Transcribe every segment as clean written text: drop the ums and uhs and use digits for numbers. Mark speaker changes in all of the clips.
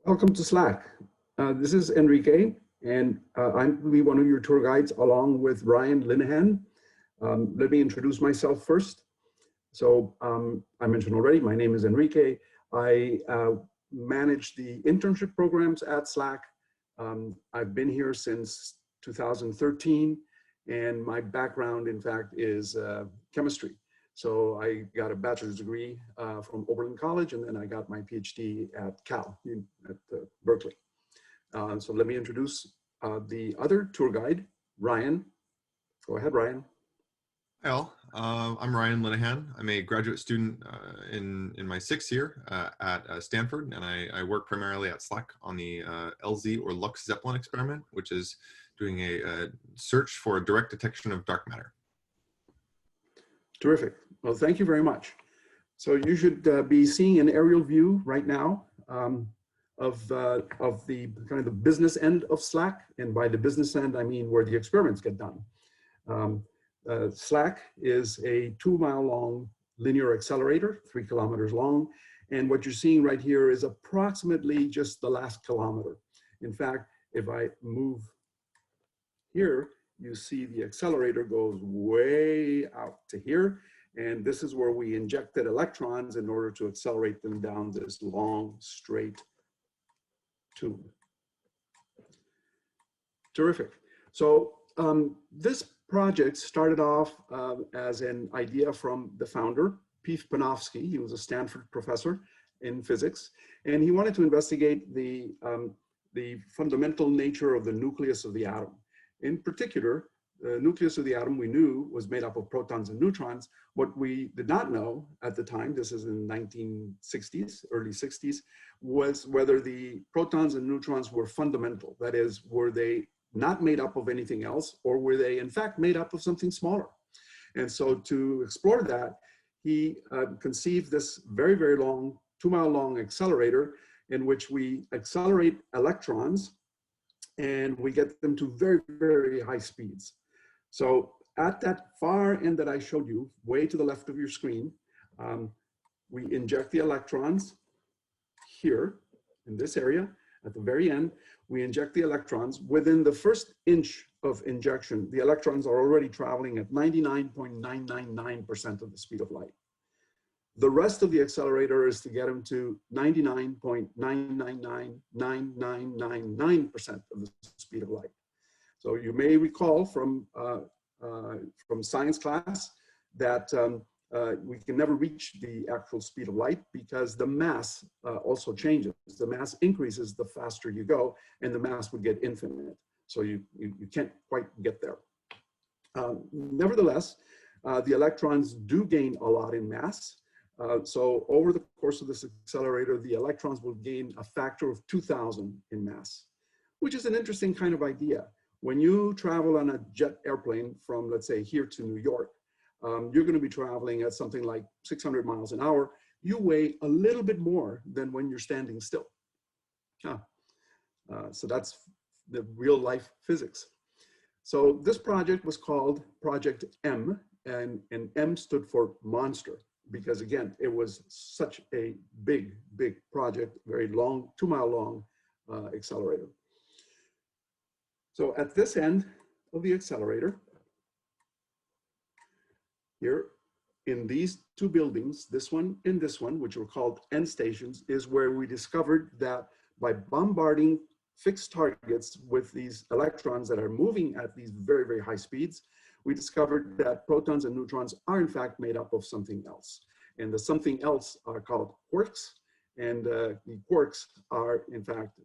Speaker 1: Welcome to SLAC. This is Enrique, and I'm going to be one of your tour guides along with Ryan Linehan. Let me introduce myself first. So I mentioned already, my name is Enrique. I manage the internship programs at SLAC. I've been here since 2013, and my background, in fact, is chemistry. So I got a bachelor's degree from Oberlin College, and then I got my PhD at Cal, at Berkeley. So let me introduce the other tour guide, Ryan. Go ahead, Ryan.
Speaker 2: Hi all, I'm Ryan Linehan. I'm a graduate student in my 6th year at Stanford, and I work primarily at SLAC on the LZ or LUX experiment, which is doing a search for direct detection of dark matter.
Speaker 1: Terrific. Well, thank you very much. So you should be seeing an aerial view right now of the kind of the business end of SLAC, and by the business end, I mean where the experiments get done. SLAC is a 2-mile-long linear accelerator, 3 kilometers long, and what you're seeing right here is approximately just the last kilometer. In fact, if I move here, you see the accelerator goes way out to here, and this is where we injected electrons in order to accelerate them down this long, straight tube. Terrific. So this project started off as an idea from the founder, Pete Panofsky. He was a Stanford professor in physics, and he wanted to investigate the fundamental nature of the nucleus of the atom. In particular, the nucleus of the atom we knew was made up of protons and neutrons. What we did not know at the time, this is in the 1960s, early 60s, was whether the protons and neutrons were fundamental. That is, were they not made up of anything else, or were they in fact made up of something smaller? And so to explore that, he conceived this very, very long, 2-mile-long accelerator in which we accelerate electrons and we get them to very, very high speeds. So at that far end that I showed you, way to the left of your screen, we inject the electrons here in this area. At the very end, we inject the electrons. Within the first inch of injection, the electrons are already traveling at 99.999% of the speed of light. The rest of the accelerator is to get them to 99.9999999% of the speed of light. So you may recall from science class that we can never reach the actual speed of light because the mass also changes. The mass increases the faster you go, and the mass would get infinite. So you can't quite get there. Nevertheless, the electrons do gain a lot in mass. So over the course of this accelerator, the electrons will gain a factor of 2,000 in mass, which is an interesting kind of idea. When you travel on a jet airplane from, let's say, here to New York, you're going to be traveling at something like 600 miles an hour. You weigh a little bit more than when you're standing still. So that's the real life physics. So this project was called Project M, and M stood for monster, because again, it was such a big, big project, very long, 2-mile-long accelerator. So at this end of the accelerator, here in these 2 buildings, this one and this one, which were called end stations, is where we discovered that by bombarding fixed targets with these electrons that are moving at these very, very high speeds, we discovered that protons and neutrons are in fact made up of something else. And the something else are called quarks, and the quarks are in fact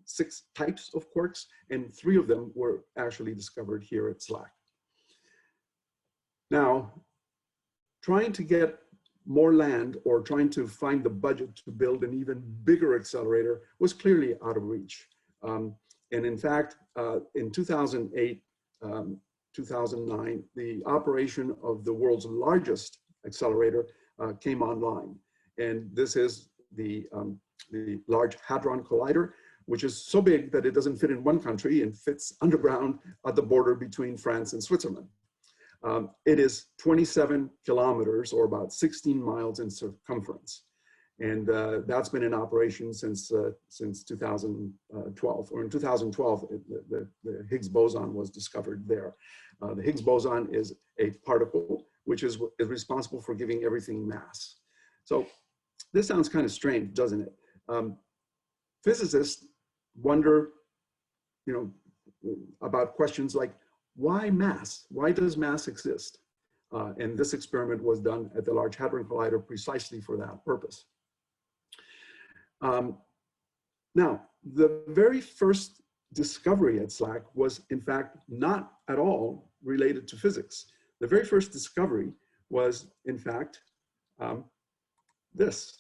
Speaker 1: 6 types of quarks, and 3 of them were actually discovered here at SLAC. Now, trying to get more land or trying to find the budget to build an even bigger accelerator was clearly out of reach. And in fact, in 2008, 2009, the operation of the world's largest accelerator came online. And this is the Large Hadron Collider, which is so big that it doesn't fit in one country and fits underground at the border between France and Switzerland. It is 27 kilometers, or about 16 miles in circumference. And that's been in operation since 2012, or in 2012, the Higgs boson was discovered there. The Higgs boson is a particle which is responsible for giving everything mass. So this sounds kind of strange, doesn't it? Physicists wonder, about questions like, why mass? Why does mass exist? And this experiment was done at the Large Hadron Collider precisely for that purpose. Now, the very first discovery at SLAC was, in fact, not at all related to physics. The very first discovery was, in fact, this.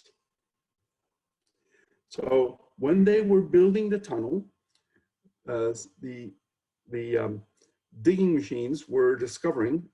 Speaker 1: So when they were building the tunnel, the digging machines were discovering,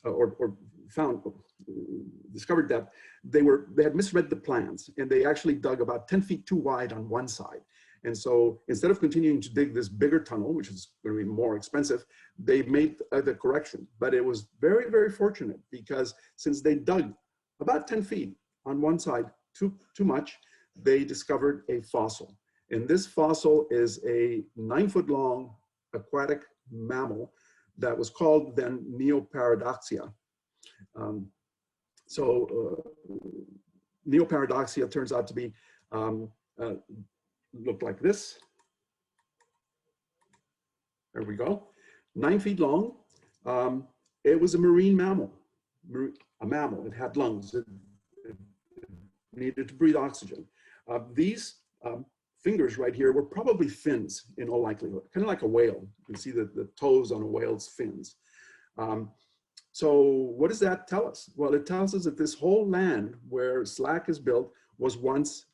Speaker 1: discovered that they had misread the plans, and they actually dug about 10 feet too wide on one side. And so instead of continuing to dig this bigger tunnel, which is going to be more expensive, they made the correction. But it was very, very fortunate, because since they dug about 10 feet on one side too much, they discovered a fossil. And this fossil is a 9-foot-long aquatic mammal that was called then Neoparadoxia. Neoparadoxia turns out to be, looked like this. There we go. 9 feet long. It was a marine mammal, a mammal. It had lungs. It needed to breathe oxygen. These fingers right here were probably fins in all likelihood, kind of like a whale. You can see the toes on a whale's fins. So what does that tell us? Well, it tells us that this whole land where SLAC is built was once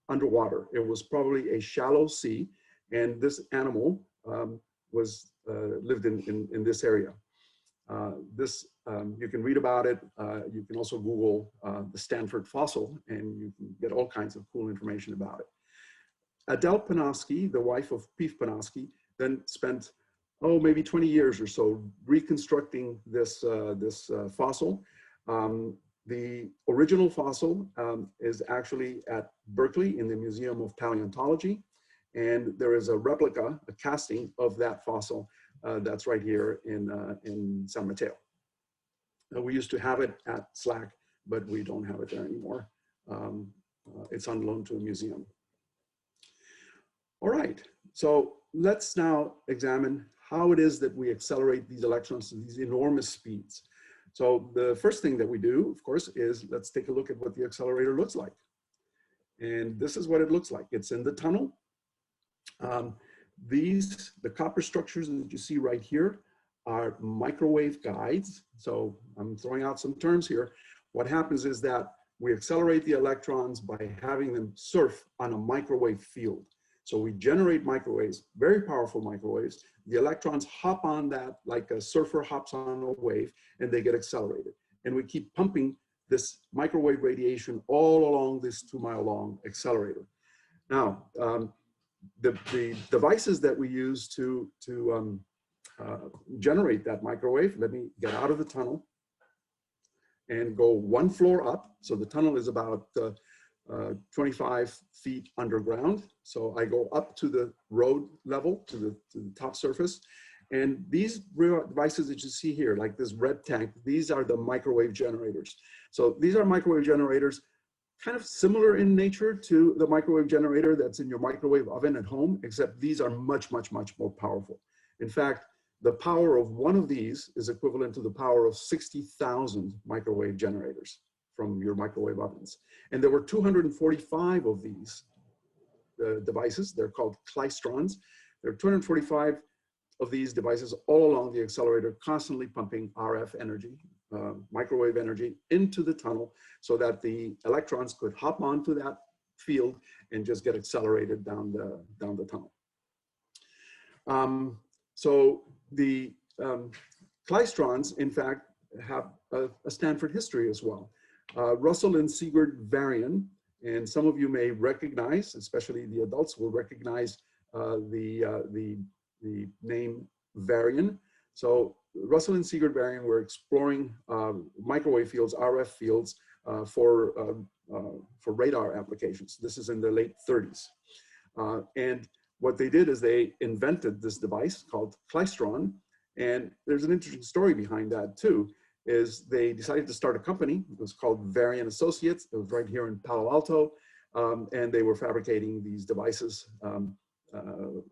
Speaker 1: underwater. It was probably a shallow sea, and this animal lived in this area. You can read about it. You can also Google the Stanford fossil, and you can get all kinds of cool information about it. Adele Panofsky, the wife of Pief Panofsky, then spent, maybe 20 years or so reconstructing this fossil. The original fossil is actually at Berkeley in the Museum of Paleontology, and there is a replica, a casting of that fossil that's right here in San Mateo. We used to have it at SLAC, but we don't have it there anymore. It's on loan to a museum. All right, so let's now examine how it is that we accelerate these electrons to these enormous speeds. So the first thing that we do, of course, is let's take a look at what the accelerator looks like. And this is what it looks like. It's in the tunnel. The copper structures that you see right here are microwave guides. So I'm throwing out some terms here. What happens is that we accelerate the electrons by having them surf on a microwave field. So we generate microwaves, very powerful microwaves. The electrons hop on that like a surfer hops on a wave, and they get accelerated. And we keep pumping this microwave radiation all along this 2-mile-long accelerator. Now, the devices that we use to generate that microwave, let me get out of the tunnel and go 1 floor up. So the tunnel is about 25 feet underground. So I go up to the road level, to the top surface. And these devices that you see here, like this red tank, these are the microwave generators. So these are microwave generators, kind of similar in nature to the microwave generator that's in your microwave oven at home, except these are much, much, much more powerful. In fact, the power of one of these is equivalent to the power of 60,000 microwave generators from your microwave ovens. And there were 245 of these devices. They're called klystrons. There are 245 of these devices all along the accelerator, constantly pumping RF energy, microwave energy into the tunnel so that the electrons could hop onto that field and just get accelerated down the tunnel. So the klystrons, in fact, have a Stanford history as well. Russell and Sigurd Varian, and some of you may recognize, especially the adults will recognize the name Varian. So Russell and Sigurd Varian were exploring microwave fields, RF fields, for radar applications. This is in the late 30s. And what they did is they invented this device called klystron. And there's an interesting story behind that too, is they decided to start a company. It was called Varian Associates. It was right here in Palo Alto. And they were fabricating these devices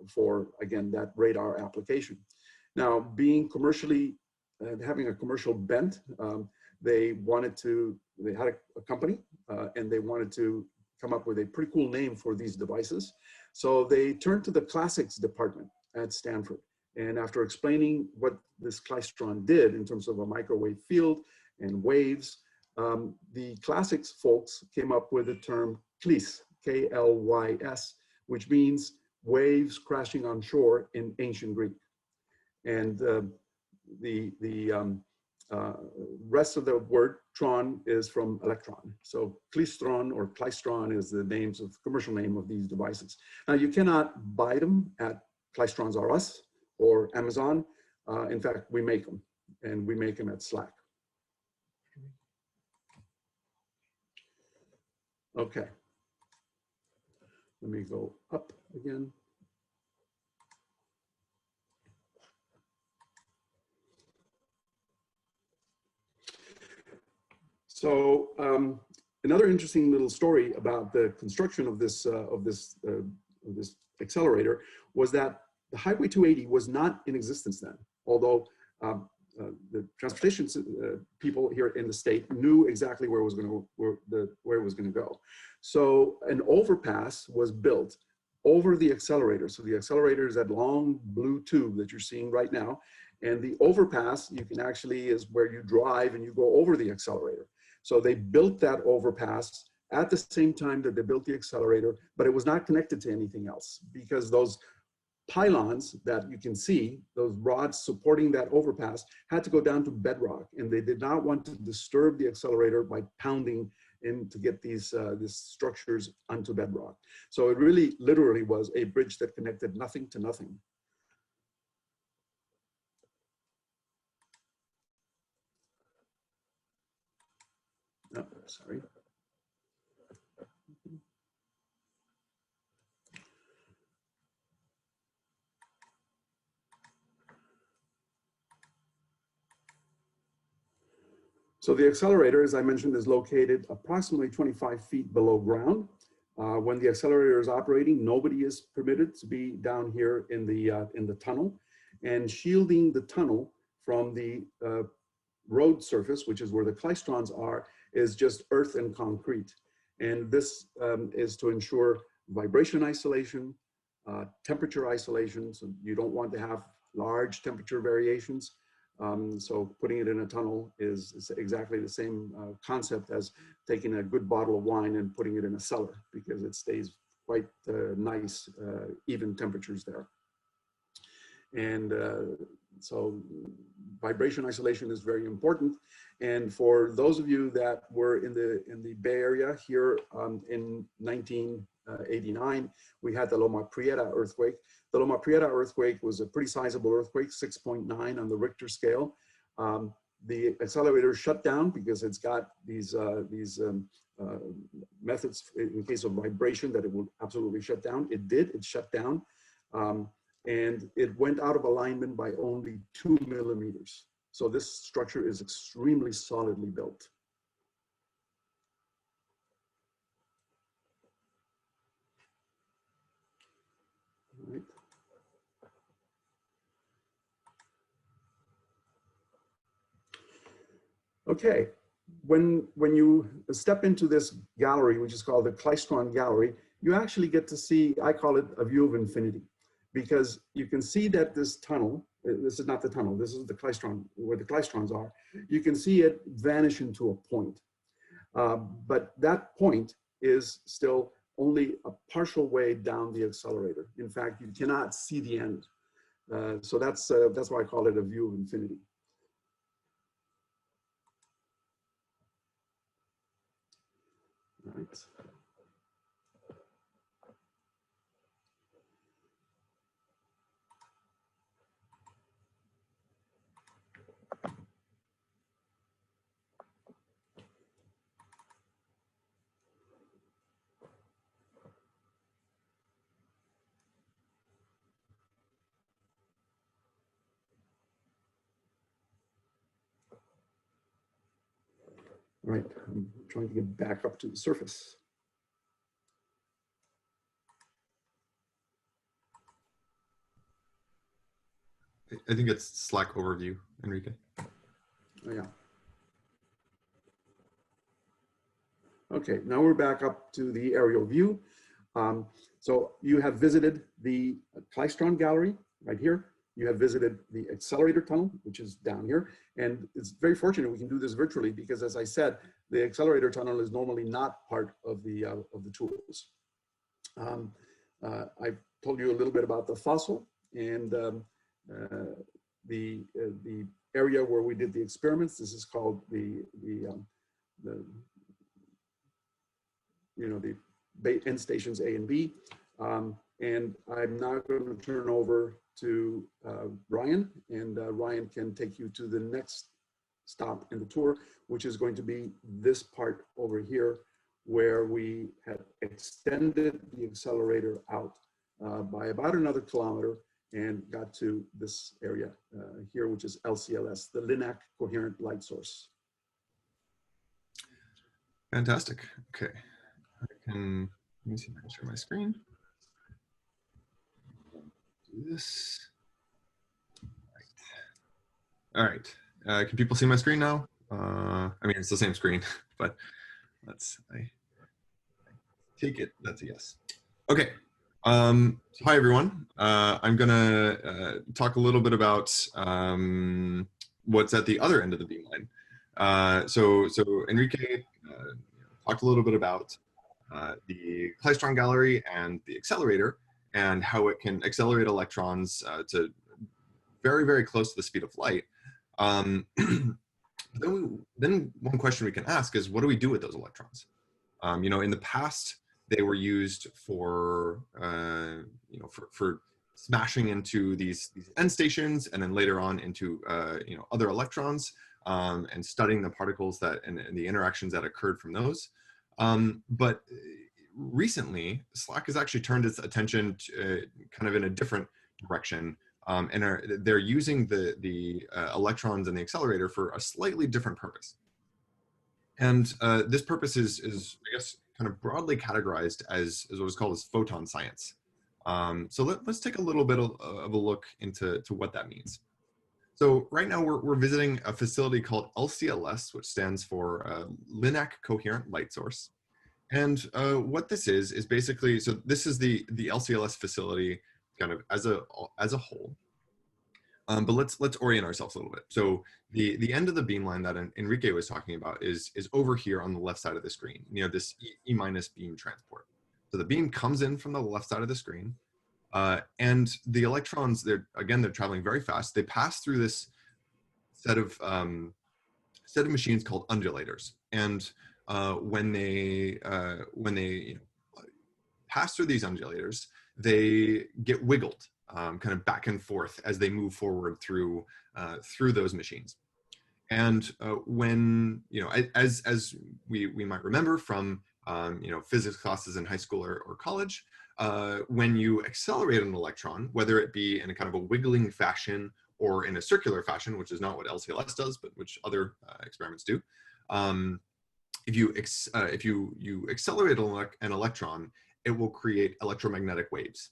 Speaker 1: for, again, that radar application. Now, being commercially, having a commercial bent, they had a company and they wanted to come up with a pretty cool name for these devices. So they turned to the classics department at Stanford. And after explaining what this klystron did in terms of a microwave field and waves, the classics folks came up with the term klys, K-L-Y-S, which means waves crashing on shore in ancient Greek. And the rest of the word tron is from electron. So klystron or klystron is the commercial name of these devices. Now you cannot buy them at Klystrons R Us or Amazon. In fact, we make them, and we make them at SLAC. Okay. Let me go up again. So another interesting little story about the construction of this accelerator was that the Highway 280 was not in existence then, although the transportation people here in the state knew exactly where it was going to go. So an overpass was built over the accelerator. So the accelerator is that long blue tube that you're seeing right now, and the overpass is where you drive and you go over the accelerator. So they built that overpass at the same time that they built the accelerator, but it was not connected to anything else because those pylons that you can see, those rods supporting that overpass, had to go down to bedrock, and they did not want to disturb the accelerator by pounding in to get these structures onto bedrock. So it really literally was a bridge that connected nothing to nothing. Oh, sorry. So the accelerator, as I mentioned, is located approximately 25 feet below ground. When the accelerator is operating, nobody is permitted to be down here in the tunnel, and shielding the tunnel from the road surface, which is where the klystrons are, is just earth and concrete. And this is to ensure vibration isolation, temperature isolation, so you don't want to have large temperature variations. So putting it in a tunnel is exactly the same concept as taking a good bottle of wine and putting it in a cellar, because it stays quite nice, even temperatures there. And so vibration isolation is very important. And for those of you that were in the Bay Area here in 1989, we had the Loma Prieta earthquake. The Loma Prieta earthquake was a pretty sizable earthquake, 6.9 on the Richter scale. The accelerator shut down because it's got these methods in case of vibration that it will absolutely shut down. It did, it shut down. And it went out of alignment by only 2 millimeters. So this structure is extremely solidly built. All right. Okay, when you step into this gallery, which is called the klystron gallery, you actually get to see, I call it a view of infinity, because you can see that this tunnel, this is not the tunnel, this is the klystron, where the klystrons are, you can see it vanish into a point. But that point is still only a partial way down the accelerator. In fact, you cannot see the end. So that's why I call it a view of infinity. All right. All right, I'm trying to get back up to the surface.
Speaker 2: I think it's SLAC overview, Enrique.
Speaker 1: Oh, yeah. Okay, now we're back up to the aerial view. So you have visited the Klystron Gallery right here. You have visited the Accelerator tunnel, which is down here. And it's very fortunate we can do this virtually because, as I said, the Accelerator tunnel is normally not part of the tools. I told you a little bit about the fossil and the area where we did the experiments. This is called the end stations A and B. And I'm now going to turn over to Ryan, and Ryan can take you to the next stop in the tour, which is going to be this part over here, where we had extended the accelerator out by about another kilometer and got to this area here, which is LCLS, the LINAC Coherent Light Source.
Speaker 2: Fantastic. Okay. Let me see if I can share my screen. Do this. All right. Can people see my screen now? I mean, it's the same screen, but I take it. That's a yes. Okay. Hi, everyone. I'm going to talk a little bit about what's at the other end of the beamline. So Enrique talked a little bit about the Klystron Gallery and the accelerator and how it can accelerate electrons to very, very close to the speed of light. Then one question we can ask is, what do we do with those electrons? In the past, they were used for, for smashing into these end stations, and then later on into, other electrons, and studying the particles and the interactions that occurred from those. But recently, SLAC has actually turned its attention to, kind of in a different direction, and they're using the electrons in the accelerator for a slightly different purpose. And this purpose is, I guess, kind of broadly categorized as what is called as photon science. So let's take a little bit of a look into what that means. So right now we're visiting a facility called LCLS, which stands for LINAC Coherent Light Source. And what this is basically, so this is the LCLS facility kind of as a whole. But let's orient ourselves a little bit. So the end of the beamline that Enrique was talking about is over here on the left side of the screen, this E minus beam transport. So the beam comes in from the left side of the screen, and the electrons, they're traveling very fast. They pass through this set of machines called undulators, and when they pass through these undulators, they get wiggled kind of back and forth as they move forward through those machines. And when as we might remember from physics classes in high school or college, when you accelerate an electron, whether it be in a kind of a wiggling fashion or in a circular fashion, which is not what LCLS does, but which other experiments do, if you accelerate an electron, it will create electromagnetic waves.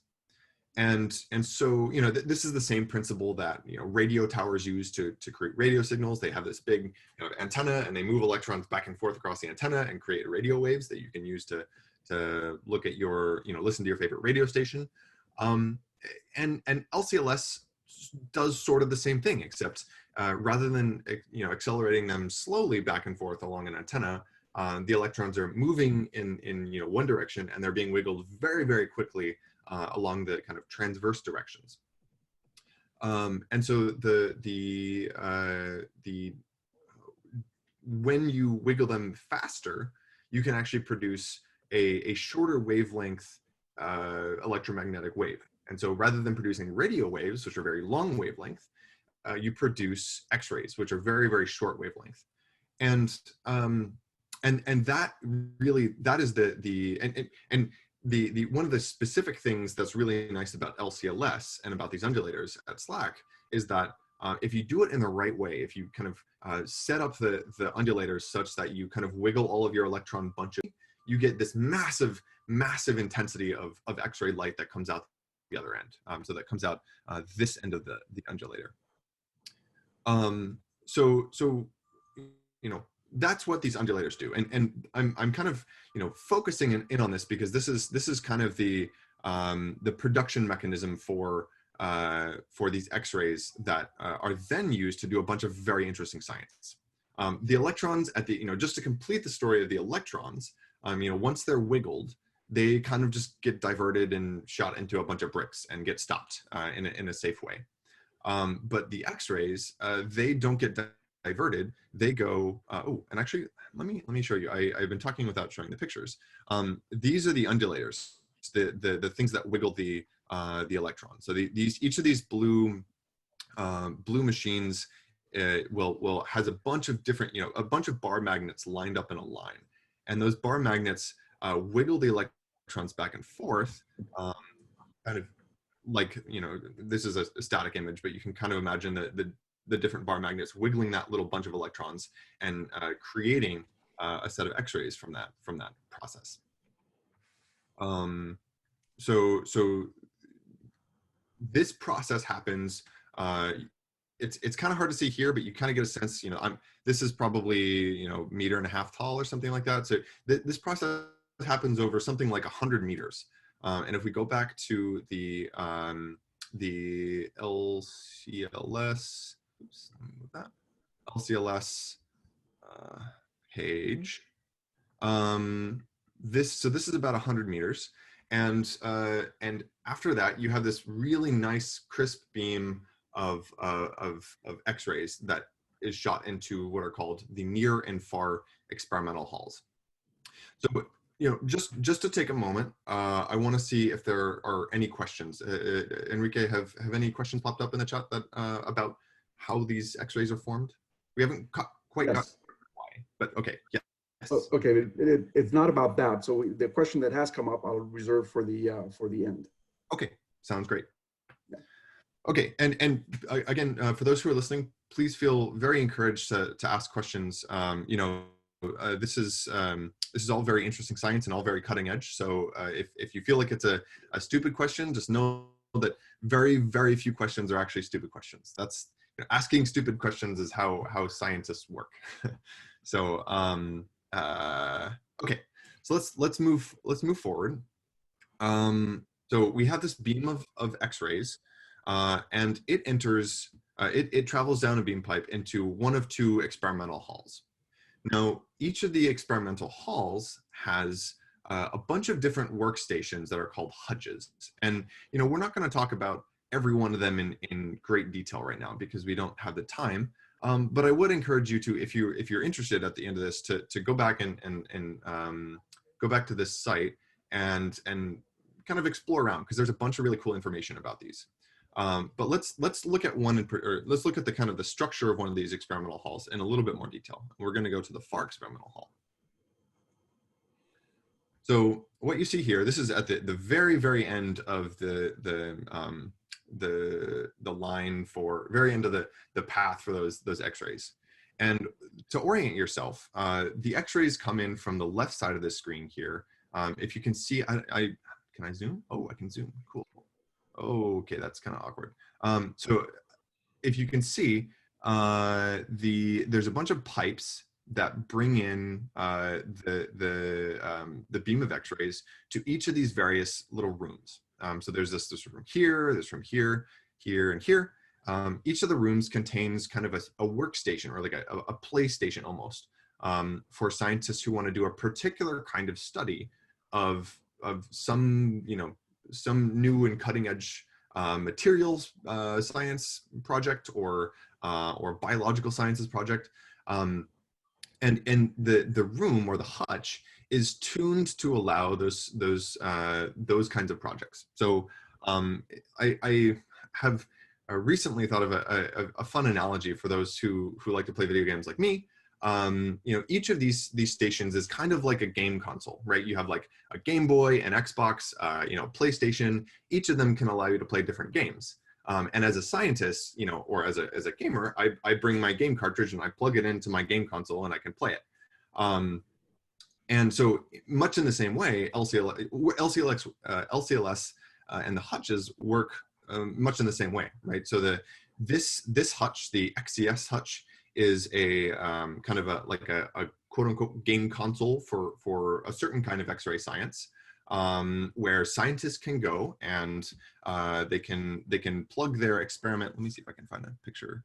Speaker 2: And so, this is the same principle that, radio towers use to create radio signals. They have this big antenna, and they move electrons back and forth across the antenna and create radio waves that you can use to look at your, listen to your favorite radio station. And LCLS does sort of the same thing, except rather than, accelerating them slowly back and forth along an antenna, the electrons are moving in one direction, and they're being wiggled very, very quickly along the kind of transverse directions. And so when you wiggle them faster, you can actually produce a shorter wavelength electromagnetic wave. And so rather than producing radio waves, which are very long wavelength, you produce X-rays, which are very, very short wavelength. And that really, that is the one of the specific things that's really nice about LCLS and about these undulators at SLAC is that if you do it in the right way, if you kind of set up the undulators such that you kind of wiggle all of your electron bunches, you get this massive, massive intensity of X-ray light that comes out the other end. So that comes out this end of the undulator. So you know, that's what these undulators do, and I'm kind of, you know, focusing in on this because this is kind of the production mechanism for these X-rays that are then used to do a bunch of very interesting science. The electrons at the, you know, just to complete the story of the electrons, you know, once they're wiggled, they kind of just get diverted and shot into a bunch of bricks and get stopped in a safe way. But the X-rays, they don't get diverted. They go. Oh, and actually, let me show you. I've been talking without showing the pictures. These are the undulators, the things that wiggle the electrons. So each of these blue machines has a bunch of different, you know, a bunch of bar magnets lined up in a line, and those bar magnets wiggle the electrons back and forth, kind of like, you know, this is a static image, but you can kind of imagine the different bar magnets wiggling that little bunch of electrons and creating a set of X-rays from that process. So this process happens. It's kind of hard to see here, but you kind of get a sense, you know, this is probably, you know, 1.5 meters tall or something like that. So this process happens over something like 100 meters. And if we go back to the LCLS, oops, let me move that, LCLS page. This is about 100 meters. And after that, you have this really nice crisp beam of X-rays that is shot into what are called the near and far experimental halls. So, you know, just to take a moment, I want to see if there are any questions. Enrique, have any questions popped up in the chat that about how these X-rays are formed? We haven't quite got why, but okay, yeah.
Speaker 1: Oh, okay, it's not about that. So the question that has come up, I'll reserve for the end.
Speaker 2: Okay, sounds great.
Speaker 1: Yeah.
Speaker 2: Okay, and again, for those who are listening, please feel very encouraged to ask questions. You know, this is all very interesting science and all very cutting edge. So if you feel like it's a stupid question, just know that very, very few questions are actually stupid questions. That's, you know, asking stupid questions is how scientists work. So okay, so let's move forward. So we have this beam of X-rays, and it enters. It travels down a beam pipe into one of two experimental halls. Now, each of the experimental halls has a bunch of different workstations that are called hudges, and, you know, we're not going to talk about every one of them in great detail right now because we don't have the time. But I would encourage you to, if you're interested at the end of this, to go back and go back to this site and kind of explore around, because there's a bunch of really cool information about these. But let's look at let's look at the kind of the structure of one of these experimental halls in a little bit more detail. We're going to go to the far experimental hall. So what you see here, this is at the very, very end of the line for very end of the path for those X-rays. And to orient yourself, the X-rays come in from the left side of the screen here. If you can see, can I zoom? Oh, I can zoom. Cool. Okay, that's kind of awkward. So if you can see, there's a bunch of pipes that bring in the beam of X-rays to each of these various little rooms. So there's this room here, this room here, here, and here. Each of the rooms contains kind of a workstation, or like a play station almost, for scientists who want to do a particular kind of study of some, you know, some new and cutting edge materials science project or biological sciences project. And the room, or the hutch, is tuned to allow those kinds of projects. So I have recently thought of a fun analogy for those who like to play video games like me. You know, each of these stations is kind of like a game console, right? You have like a Game Boy, an Xbox, you know, PlayStation. Each of them can allow you to play different games. And as a scientist, you know, or as a gamer, I bring my game cartridge and I plug it into my game console and I can play it. And so much in the same way, LCLS and the hutches work much in the same way, right? So this hutch, the XCS hutch, is a kind of a quote unquote game console for a certain kind of X-ray science, where scientists can go and they can plug their experiment. Let me see if I can find a picture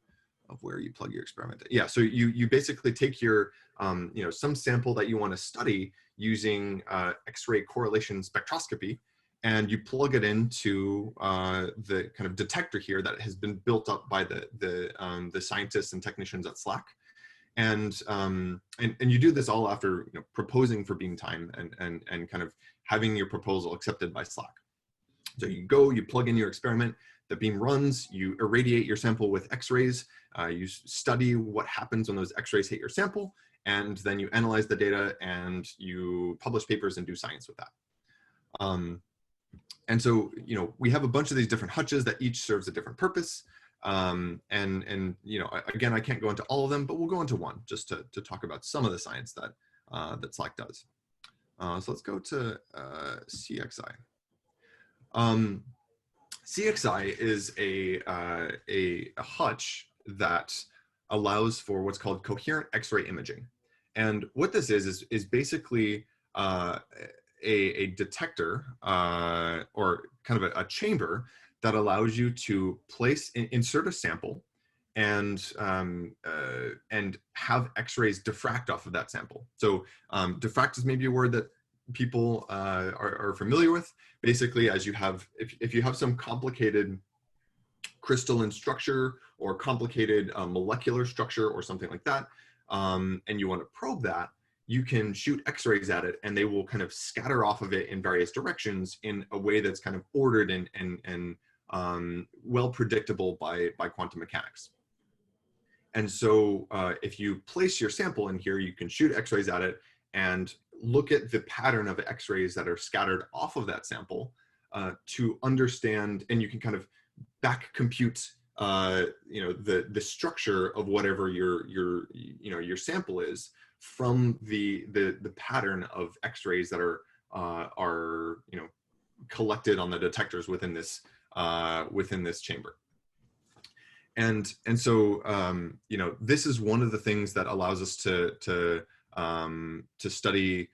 Speaker 2: of where you plug your experiment. Yeah, so you basically take your you know, some sample that you want to study using X-ray correlation spectroscopy, and you plug it into the kind of detector here that has been built up by the scientists and technicians at SLAC. And you do this all after, you know, proposing for beam time and kind of having your proposal accepted by SLAC. So you go, you plug in your experiment, the beam runs, you irradiate your sample with X-rays, you study what happens when those X-rays hit your sample, and then you analyze the data and you publish papers and do science with that. And so, you know, we have a bunch of these different hutches that each serves a different purpose. And you know, again, I can't go into all of them, but we'll go into one just to talk about some of the science that that SLAC does. So let's go to CXI. CXI is a hutch that allows for what's called coherent X-ray imaging. And what this is basically a detector or kind of a chamber that allows you to insert a sample and have X-rays diffract off of that sample. So diffract is maybe a word that people are familiar with. Basically, as you have, if you have some complicated crystalline structure or complicated molecular structure or something like that, and you want to probe that, you can shoot X-rays at it and they will kind of scatter off of it in various directions in a way that's kind of ordered and well predictable by quantum mechanics. And so if you place your sample in here, you can shoot X-rays at it and look at the pattern of X-rays that are scattered off of that sample to understand, and you can kind of back compute you know, the structure of whatever your sample is from the pattern of X-rays that are you know, collected on the detectors within this chamber. And so you know, this is one of the things that allows us to study,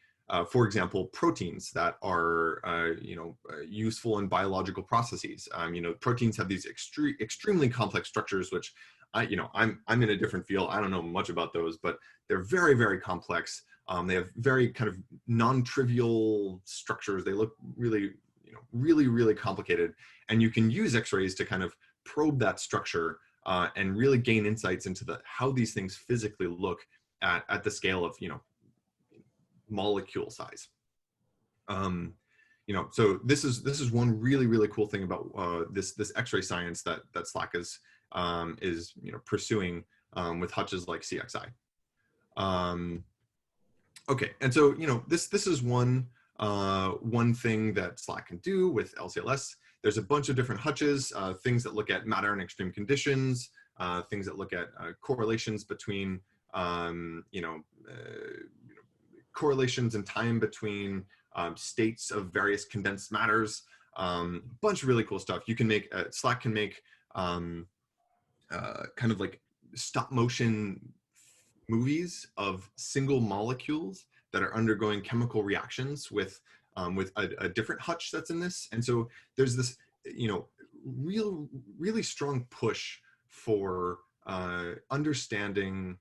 Speaker 2: for example, proteins that are you know, useful in biological processes. You know, proteins have these extremely complex structures, which you know, I'm in a different field. I don't know much about those, but they're very, very complex. They have very kind of non-trivial structures. They look really, you know, really complicated. And you can use X-rays to kind of probe that structure and really gain insights into how these things physically look at the scale of, you know, molecule size. You know, so this is one really cool thing about this X-ray science that SLAC is you know, pursuing with hutches like CXI. Okay, and so, you know, this is one thing that SLAC can do with LCLS. There's a bunch of different hutches, things that look at matter in extreme conditions, things that look at correlations between you know, correlations in time between states of various condensed matters, bunch of really cool stuff. You can make, SLAC can make kind of like stop motion movies of single molecules that are undergoing chemical reactions with a different hutch that's in this. And so there's this, you know, really strong push for understanding,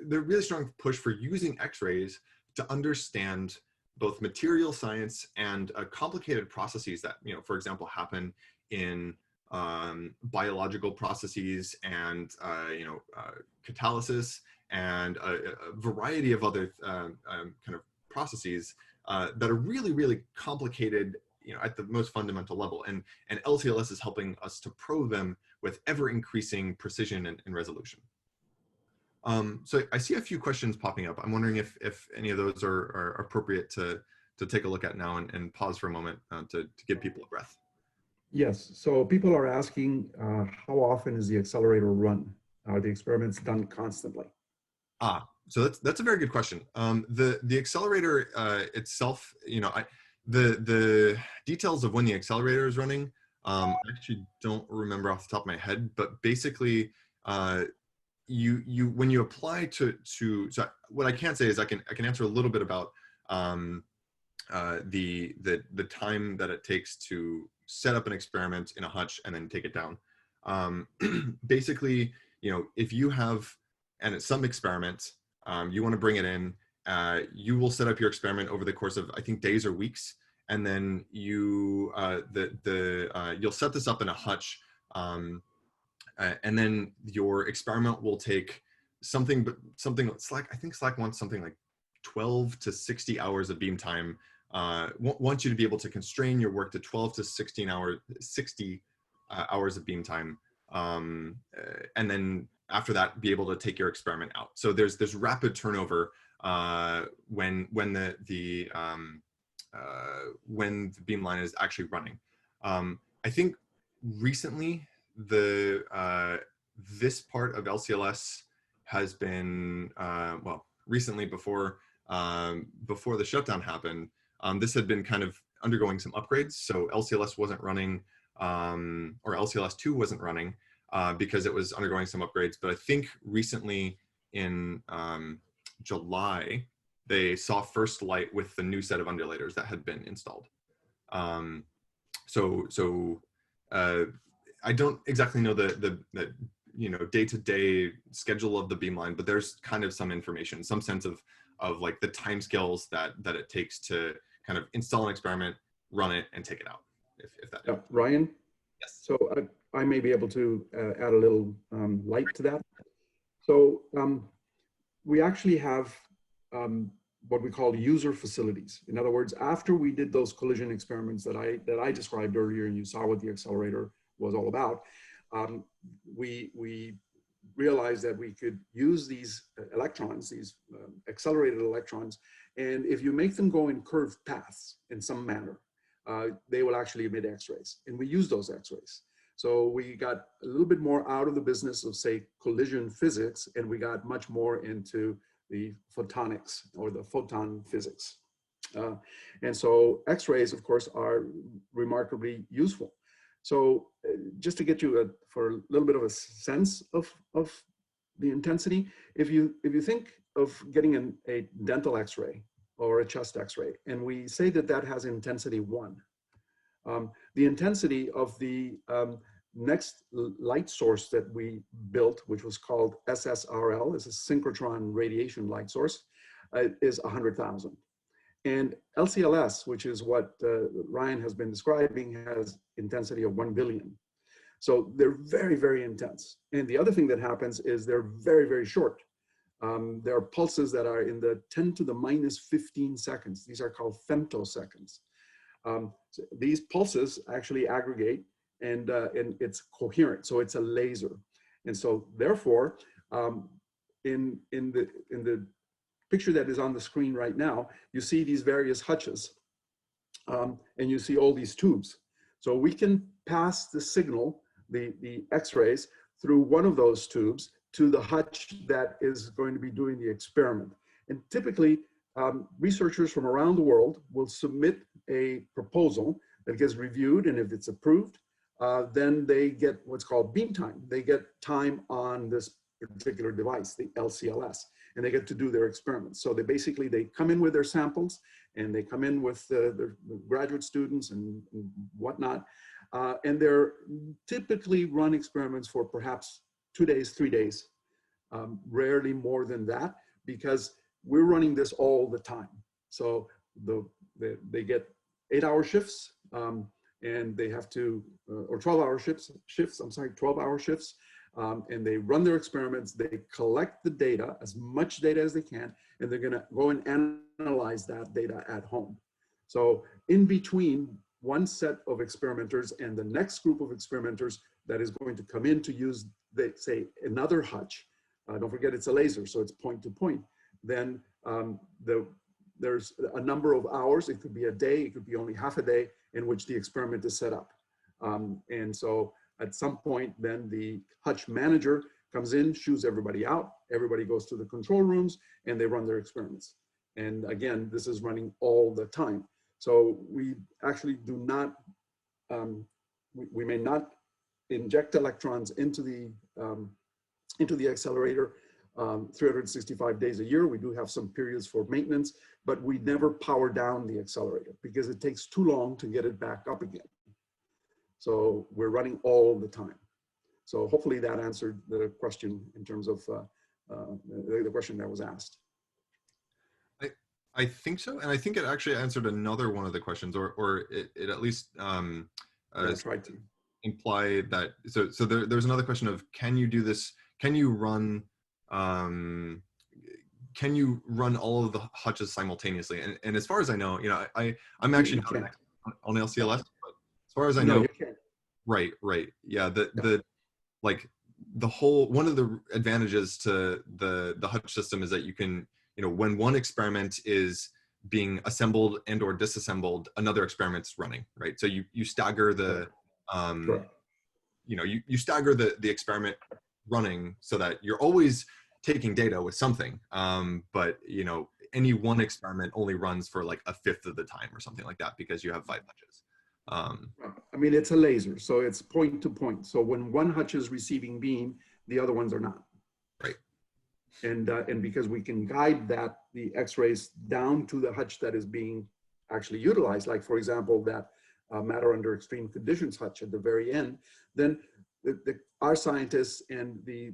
Speaker 2: the really strong push for using X-rays to understand both material science and complicated processes that, you know, for example, happen in biological processes and you know, catalysis and a variety of other kind of processes that are really complicated, you know, at the most fundamental level. And LCLS is helping us to probe them with ever increasing precision and resolution. So I see a few questions popping up. I'm wondering if any of those are appropriate to take a look at now and pause for a moment to give people a breath.
Speaker 1: Yes, so people are asking how often is the accelerator run? Are the experiments done constantly?
Speaker 2: So that's a very good question. The accelerator itself, the details of when the accelerator is running, I actually don't remember off the top of my head, but basically, you when you apply so what I can say is I can answer a little bit about the time that it takes to set up an experiment in a hutch and then take it down. Basically, if you have and it's some experiment, you want to bring it in, you will set up your experiment over the course of I think days or weeks, and then you'll set this up in a hutch, and then your experiment will take something SLAC, I think SLAC wants something like 12 to 60 hours of beam time. Want you to be able to constrain your work to 12 to 60 hours of beam time, and then after that be able to take your experiment out. So there's rapid turnover when the beamline is actually running. I think recently this part of LCLS has been recently before the shutdown happened. This had been kind of undergoing some upgrades, so LCLS wasn't running, or LCLS2 wasn't running because it was undergoing some upgrades. But I think recently in July, they saw first light with the new set of undulators that had been installed. I don't exactly know the day-to-day schedule of the beamline, but there's kind of some information, some sense of like the timescales that it takes to kind of install an experiment, run it, and take it out. If that.
Speaker 1: Yeah, Ryan?
Speaker 2: Yes.
Speaker 1: So I may be able to add a little light to that. So we actually have what we call user facilities. In other words, after we did those collision experiments that I described earlier, and you saw what the accelerator was all about, we realized that we could use these electrons, these accelerated electrons, and if you make them go in curved paths in some manner, they will actually emit X-rays, and we use those X-rays. So we got a little bit more out of the business of, say, collision physics, and we got much more into the photonics or the photon physics. And so X-rays, of course, are remarkably useful. So just to get you for a little bit of a sense of the intensity, if you think of getting a dental X-ray or a chest X-ray, and we say that that has intensity 1, the intensity of the next light source that we built, which was called SSRL, is a synchrotron radiation light source, is 100,000. And LCLS, which is what Ryan has been describing, has intensity of 1 billion. So they're very, very intense. And the other thing that happens is they're very, very short. There are pulses that are in the 10 to the minus 15 seconds. These are called femtoseconds. So these pulses actually aggregate, and it's coherent, so it's a laser. And so therefore, in the picture that is on the screen right now, you see these various hutches, and you see all these tubes. So we can pass the signal, the X-rays, through one of those tubes to the hutch that is going to be doing the experiment. And typically, researchers from around the world will submit a proposal that gets reviewed, and if it's approved, then they get what's called beam time. They get time on this particular device, the LCLS, and they get to do their experiments. So they come in with their samples, and they come in with their graduate students and whatnot, and they're typically run experiments for perhaps 2 days, 3 days, rarely more than that, because we're running this all the time. So they get 8-hour shifts, and they have to, or 12-hour shifts, 12-hour shifts, and they run their experiments, they collect the data, as much data as they can, and they're gonna go and analyze that data at home. So in between one set of experimenters and the next group of experimenters that is going to come in to use, say, another hutch, don't forget it's a laser, so it's point to point, then there's a number of hours, it could be a day, it could be only half a day, in which the experiment is set up. And so at some point, then the hutch manager comes in, shoots everybody out, everybody goes to the control rooms, and they run their experiments. And again, this is running all the time. So we actually do not, we may not inject electrons into the accelerator 365 days a year. We do have some periods for maintenance, but we never power down the accelerator because it takes too long to get it back up again. So we're running all the time. So hopefully that answered the question in terms of the question that was asked.
Speaker 2: I think so, and I think it actually answered another one of the questions, or it at least
Speaker 1: Tried to
Speaker 2: imply that. So there's another question of, can you do this? Can you run all of the hutches simultaneously? And as far as I know, you know, I'm actually not an expert on LCLS, but as far as I know,
Speaker 1: you can't.
Speaker 2: Right, yeah. Like the whole, one of the advantages to the hutch system is that you can, you know, when one experiment is being assembled and or disassembled, another experiment's running, right? So you stagger the, you know, you stagger the experiment running so that you're always taking data with something. But, you know, any one experiment only runs for like 1/5 of the time or something like that because you have 5 hutches.
Speaker 1: I mean, it's a laser, so it's point to point. So when one hutch is receiving beam, the other ones are not.
Speaker 2: Right.
Speaker 1: And because we can guide the X-rays down to the hutch that is being actually utilized, like for example, that matter under extreme conditions hutch at the very end, then our scientists and the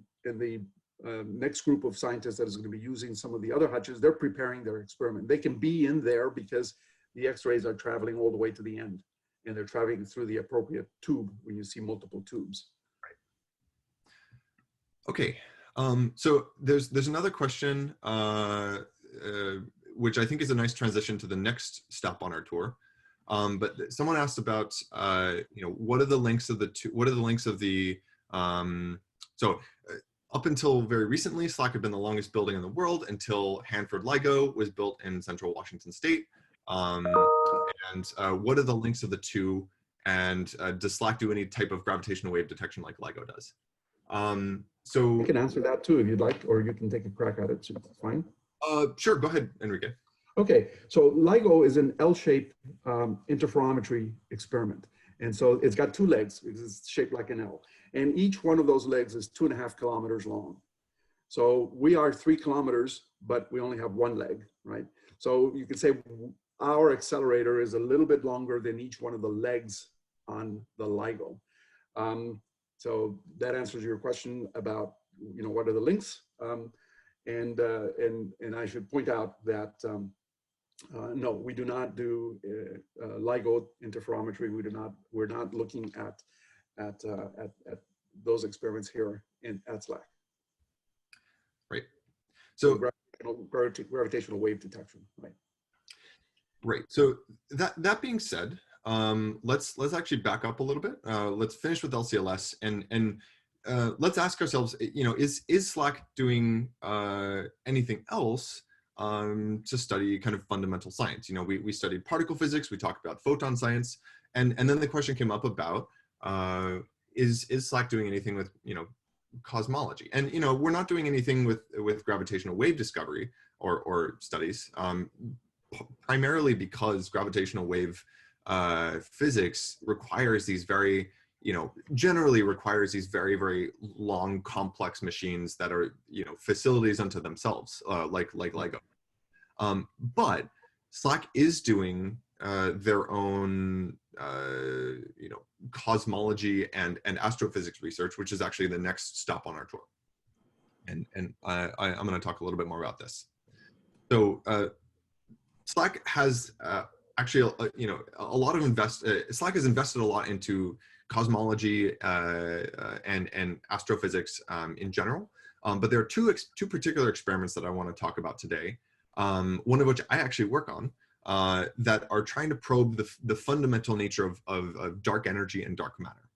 Speaker 1: next group of scientists that is going to be using some of the other hutches, they're preparing their experiment. They can be in there because the X-rays are traveling all the way to the end, and they're traveling through the appropriate tube when you see multiple tubes.
Speaker 2: Right. Okay. So there's another question, which I think is a nice transition to the next stop on our tour. But someone asked about, you know, what are the links of the up until very recently, SLAC had been the longest building in the world until Hanford LIGO was built in central Washington state. What are the links of the two? And does SLAC do any type of gravitational wave detection like LIGO does? So
Speaker 1: I can answer that too if you'd like, or you can take a crack at it. It's fine.
Speaker 2: Sure, go ahead, Enrique.
Speaker 1: Okay, so LIGO is an L-shaped interferometry experiment. And so it's got 2 legs, it's shaped like an L. And each one of those legs is 2.5 kilometers long. So we are 3 kilometers, but we only have 1 leg, right? So you could say our accelerator is a little bit longer than each one of the legs on the LIGO. So that answers your question about, you know, what are the links? And I should point out that no, we do not do LIGO interferometry. We're not looking at those experiments here at SLAC.
Speaker 2: Right. So
Speaker 1: gravitational wave detection, right?
Speaker 2: Right. So that being said, let's actually back up a little bit. Let's finish with LCLS and let's ask ourselves, you know, is SLAC doing anything else to study kind of fundamental science? You know, we studied particle physics, we talked about photon science, and then the question came up about is SLAC doing anything with, you know, cosmology? And, you know, we're not doing anything with gravitational wave discovery or studies, primarily because gravitational wave physics requires these very, you know, generally requires these very, very long, complex machines that are, you know, facilities unto themselves, like LIGO. But SLAC is doing their own, you know, cosmology and astrophysics research, which is actually the next stop on our tour. And I'm going to talk a little bit more about this. So SLAC has actually, you know, a lot of SLAC has invested a lot into cosmology and astrophysics in general. But there are two particular experiments that I want to talk about today. One of which I actually work on that are trying to probe the fundamental nature of dark energy and dark matter.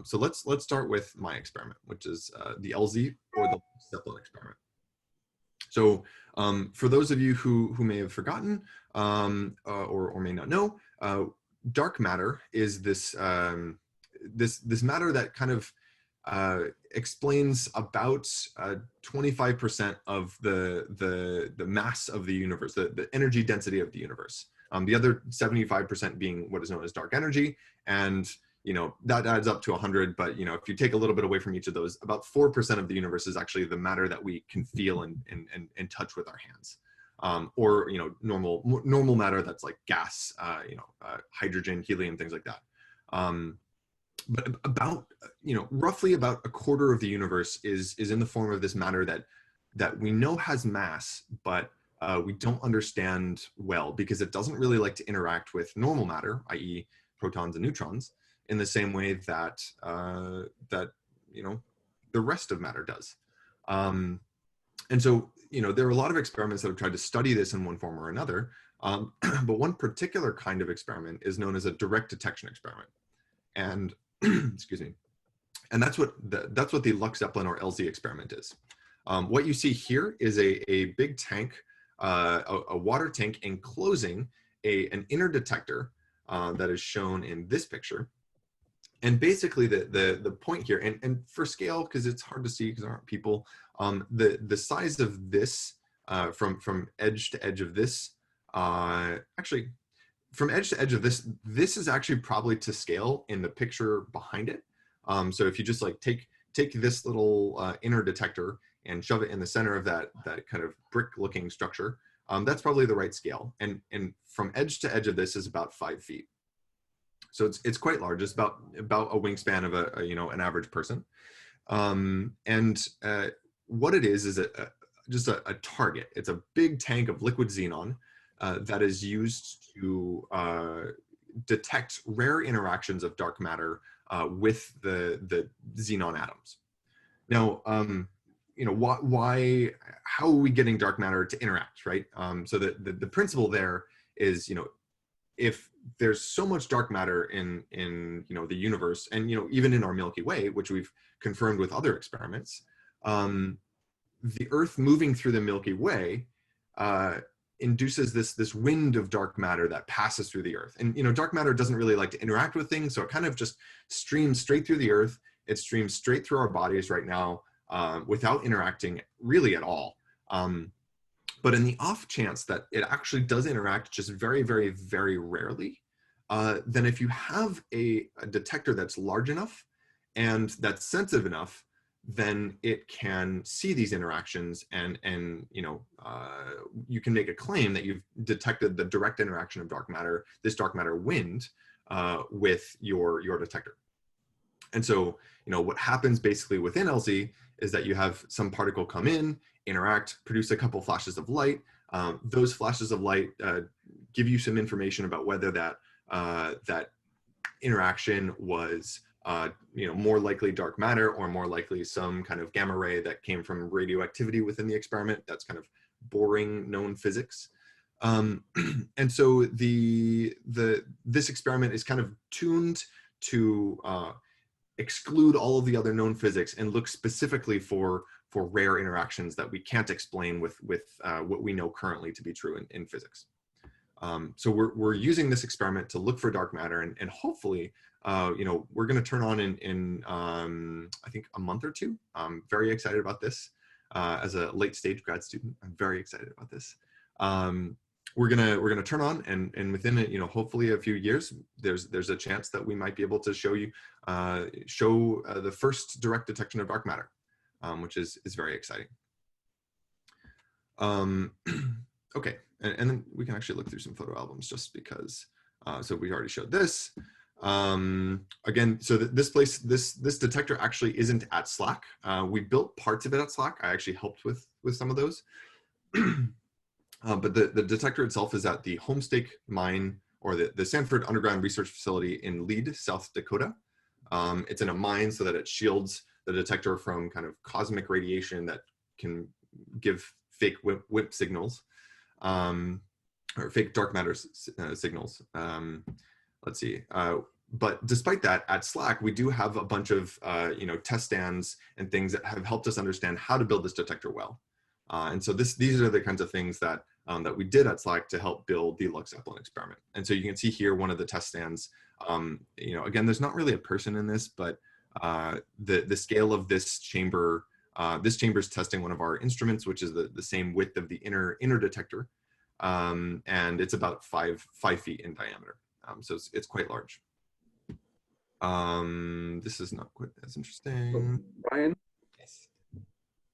Speaker 2: So let's start with my experiment, which is the LZ or the Zeppelin experiment. So for those of you who may have forgotten or may not know, dark matter is this this matter that kind of explains about 25% of the mass of the universe, the energy density of the universe. The other 75% being what is known as dark energy, and that adds up to 100. But if you take a little bit away from each of those, about 4% of the universe is actually the matter that we can feel and touch with our hands, or normal matter that's like gas, hydrogen, helium, things like that. But about roughly about a quarter of the universe is in the form of this matter that we know has mass, but we don't understand well, because it doesn't really like to interact with normal matter, i.e. protons and neutrons, in the same way that the rest of matter does. And so there are a lot of experiments that have tried to study this in one form or another, but one particular kind of experiment is known as a direct detection experiment. And excuse me, and that's what the LUX Zeppelin or LZ experiment is. What you see here is a big tank, a water tank enclosing an inner detector that is shown in this picture. And basically the point here, and for scale, because it's hard to see because there aren't people, the size of this from edge to edge of this, actually from edge to edge of this is actually probably to scale in the picture behind it. So if you just like take this little inner detector and shove it in the center of that kind of brick looking structure, that's probably the right scale. And from edge to edge of this is about 5 feet. So it's quite large. It's about a wingspan of an average person. And what it is just a target. It's a big tank of liquid xenon that is used to detect rare interactions of dark matter with the xenon atoms. Now, how are we getting dark matter to interact, right? So the principle there is, if there's so much dark matter in the universe, and even in our Milky Way, which we've confirmed with other experiments, the Earth moving through the Milky Way induces this wind of dark matter that passes through the Earth. And dark matter doesn't really like to interact with things, so it kind of just streams straight through the Earth. It streams straight through our bodies right now without interacting really at all. But in the off chance that it actually does interact just very, very, very rarely, then if you have a detector that's large enough and that's sensitive enough, then it can see these interactions, and you can make a claim that you've detected the direct interaction of dark matter, this dark matter wind, with your detector. And so what happens basically within LZ is that you have some particle come in, interact, produce a couple flashes of light. Those flashes of light give you some information about whether that interaction was more likely dark matter, or more likely some kind of gamma ray that came from radioactivity within the experiment. That's kind of boring known physics. And so this experiment is kind of tuned to exclude all of the other known physics and look specifically for rare interactions that we can't explain with what we know currently to be true in physics. So we're using this experiment to look for dark matter, and hopefully, we're going to turn on in I think a month or two. I'm very excited about this. As a late stage grad student, I'm very excited about this. We're gonna turn on, and within hopefully a few years, there's a chance that we might be able to show the first direct detection of dark matter, which is very exciting. Okay, and then we can actually look through some photo albums just because. So we already showed this. Again, so this detector actually isn't at SLAC. We built parts of it at SLAC. I actually helped with some of those. But the detector itself is at the Homestake mine, or the Sanford Underground Research Facility in Lead, South Dakota. It's in a mine so that it shields the detector from kind of cosmic radiation that can give fake WIMP signals, or fake dark matter signals. Let's see. But despite that, at SLAC, we do have a bunch of test stands and things that have helped us understand how to build this detector well. And so these are the kinds of things that that we did at SLAC to help build the LUX experiment. And so you can see here one of the test stands. Again, there's not really a person in this, but the scale of this chamber, this chamber is testing one of our instruments, which is the same width of the inner detector, and it's about 5 feet in diameter. So it's quite large. This is not quite as interesting.
Speaker 1: So, Ryan,
Speaker 2: Yes.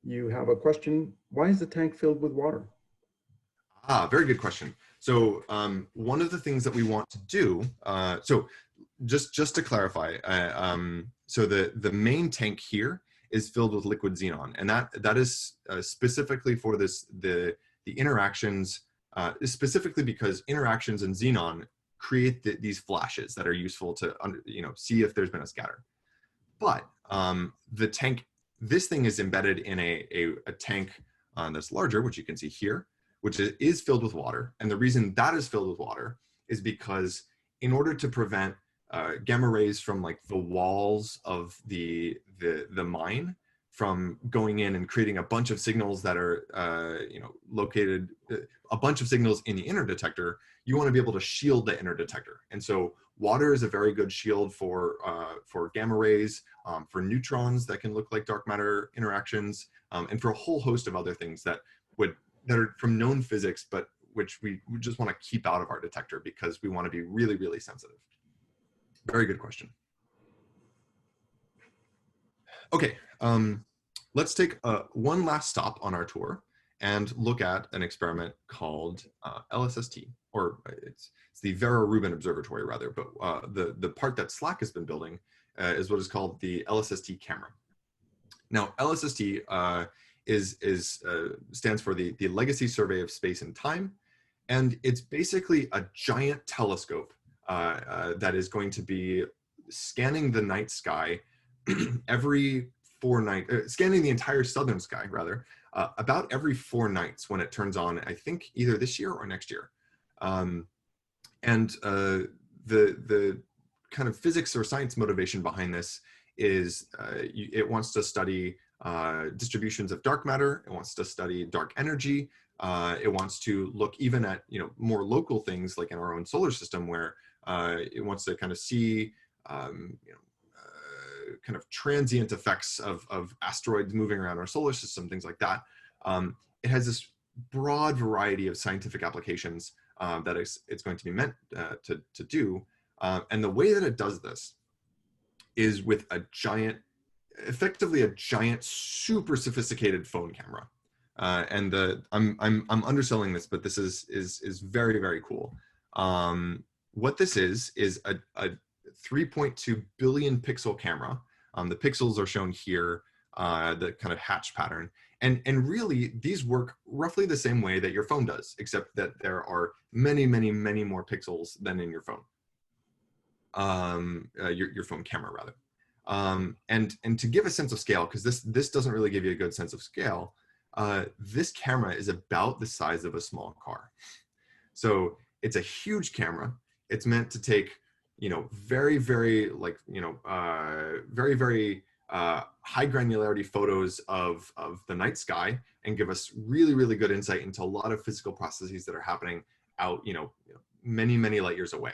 Speaker 1: you have a question. Why is the tank filled with water?
Speaker 2: Very good question. So one of the things that we want to do, so just to clarify, so the main tank here is filled with liquid xenon, and that is specifically for the interactions, specifically because interactions in xenon create these flashes that are useful to see if there's been a scatter. But the tank, this thing is embedded in a tank that's larger, which you can see here, which is filled with water. And the reason that is filled with water is because in order to prevent gamma rays from like the walls of the mine from going in and creating a bunch of signals that are located, a bunch of signals in the inner detector, you want to be able to shield the inner detector. And so water is a very good shield for gamma rays, for neutrons that can look like dark matter interactions, and for a whole host of other things that are from known physics, but which we just want to keep out of our detector because we want to be really, really sensitive. Very good question. Okay, let's take one last stop on our tour and look at an experiment called LSST, or it's the Vera Rubin Observatory rather, but the part that SLAC has been building is what is called the LSST camera. Now, LSST stands for the Legacy Survey of Space and Time, and it's basically a giant telescope that is going to be scanning the night sky every 4 nights, scanning the entire southern sky rather, about every 4 nights when it turns on, I think either this year or next year. The kind of physics or science motivation behind this is it wants to study distributions of dark matter. It wants to study dark energy. It wants to look even at more local things like in our own solar system, where it wants to kind of see kind of transient effects of asteroids moving around our solar system, things like that. It has this broad variety of scientific applications that it's going to be meant to do. And the way that it does this is with effectively a giant, super sophisticated phone camera. And I'm underselling this, but this is very, very cool. What this is a 3.2 billion pixel camera. The pixels are shown here, the kind of hatch pattern. And really, these work roughly the same way that your phone does, except that there are many, many, many more pixels than in your phone. Your phone camera, rather. And to give a sense of scale, because this doesn't really give you a good sense of scale, this camera is about the size of a small car. So it's a huge camera. It's meant to take, very, very very, very high granularity photos of the night sky and give us really, really good insight into a lot of physical processes that are happening out, many, many light years away.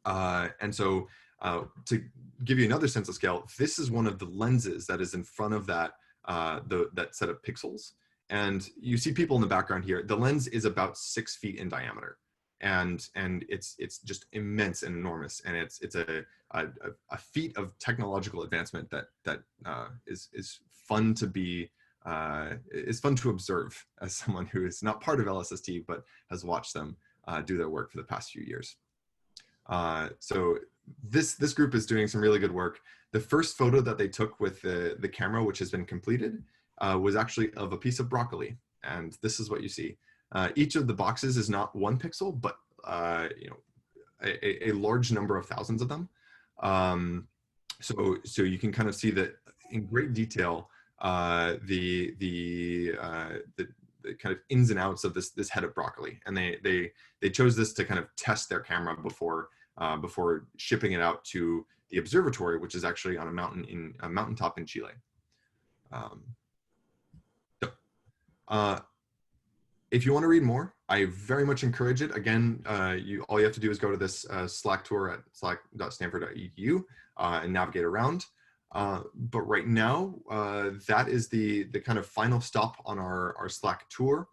Speaker 2: And so to give you another sense of scale, this is one of the lenses that is in front of that that set of pixels. And you see people in the background here. The lens is about 6 feet in diameter, and it's just immense and enormous. And it's a feat of technological advancement that is fun to be is fun to observe as someone who is not part of LSST but has watched them do their work for the past few years. So this group is doing some really good work. The first photo that they took with the camera, which has been completed, was actually of a piece of broccoli. And this is what you see. Each of the boxes is not 1 pixel, but a large number of thousands of them. So you can kind of see that in great detail, the kind of ins and outs of this head of broccoli. And they chose this to kind of test their camera before shipping it out to the observatory, which is actually on a mountaintop in Chile. If you want to read more, I very much encourage it. Again, all you have to do is go to this SLAC tour at slac.stanford.edu and navigate around. But right now, that is the kind of final stop on our SLAC tour.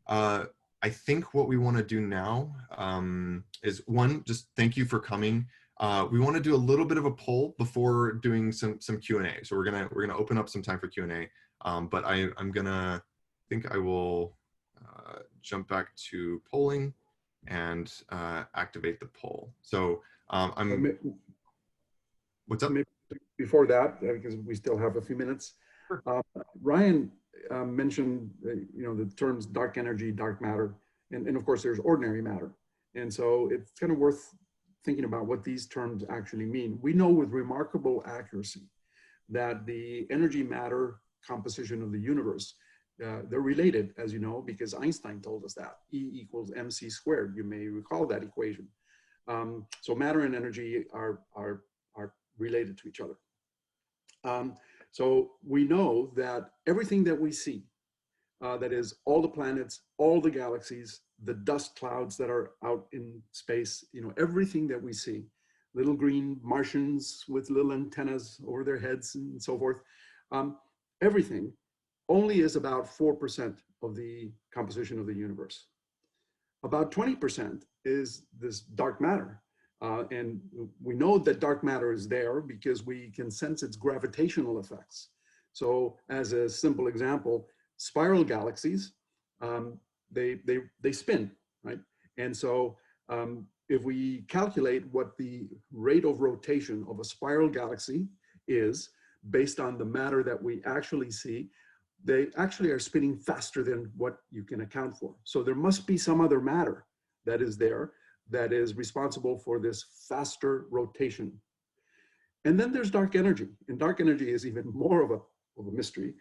Speaker 2: I think what we want to do now is, one, just thank you for coming. We want to do a little bit of a poll before doing some Q&A. So we're gonna open up some time for Q&A. But I think I will jump back to polling and activate the poll. So what's up?
Speaker 1: Before that, because we still have a few minutes,
Speaker 2: Sure.
Speaker 1: Ryan mentioned the terms dark energy, dark matter, and of course there's ordinary matter. And so it's kind of worth thinking about what these terms actually mean. We know with remarkable accuracy that the energy matter composition of the universe, they're related, as you know, because Einstein told us that. E equals mc squared. You may recall that equation. So matter and energy are related to each other. So we know that everything that we see, that is all the planets, all the galaxies, the dust clouds that are out in space, everything that we see, little green Martians with little antennas over their heads and so forth, everything only is about 4% of the composition of the universe. About 20% is this dark matter. And we know that dark matter is there because we can sense its gravitational effects. So as a simple example, spiral galaxies, they spin, right? And so if we calculate what the rate of rotation of a spiral galaxy is based on the matter that we actually see, they actually are spinning faster than what you can account for. So there must be some other matter that is there that is responsible for this faster rotation. And then there's dark energy, and dark energy is even more of a mystery.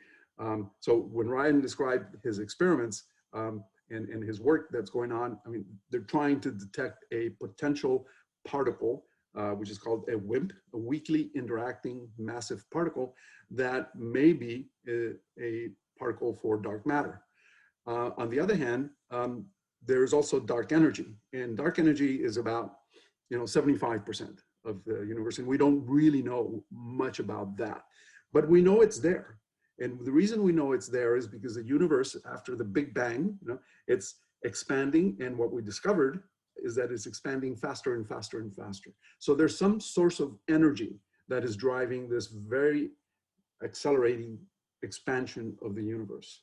Speaker 1: So when Ryan described his experiments and his work that's going on, I mean, they're trying to detect a potential particle, which is called a WIMP, a weakly interacting massive particle, that may be a particle for dark matter. On the other hand, there's also dark energy, and dark energy is about 75% of the universe, and we don't really know much about that, but we know it's there. And the reason we know it's there is because the universe, after the Big Bang, it's expanding, and what we discovered is that it's expanding faster and faster and faster. So there's some source of energy that is driving this very accelerating expansion of the universe.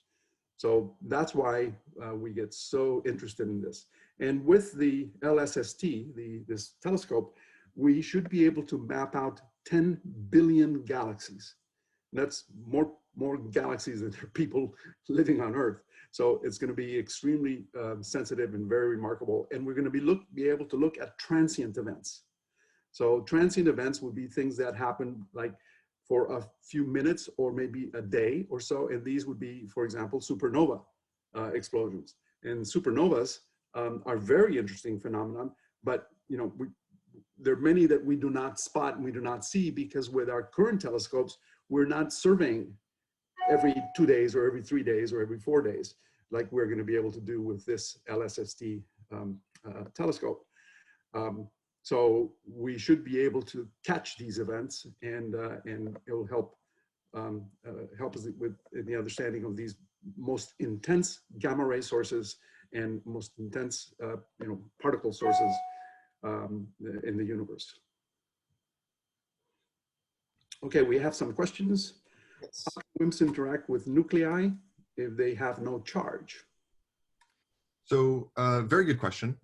Speaker 1: So that's why we get so interested in this. And with the LSST, this telescope, we should be able to map out 10 billion galaxies. That's more galaxies than there are people living on Earth. So it's going to be extremely sensitive and very remarkable. And we're going to be able to look at transient events. So transient events would be things that happen like for a few minutes or maybe a day or so. And these would be, for example, supernova explosions. And supernovas are very interesting phenomenon, but there are many that we do not spot and we do not see because with our current telescopes, we're not surveying every 2 days or every 3 days or every 4 days, like we're going to be able to do with this LSST telescope. So we should be able to catch these events, and it'll help us with the understanding of these most intense gamma ray sources and most intense particle sources in the universe. Okay, we have some questions.
Speaker 3: Yes.
Speaker 1: How can WIMPs interact with nuclei if they have no charge?
Speaker 2: So very good question.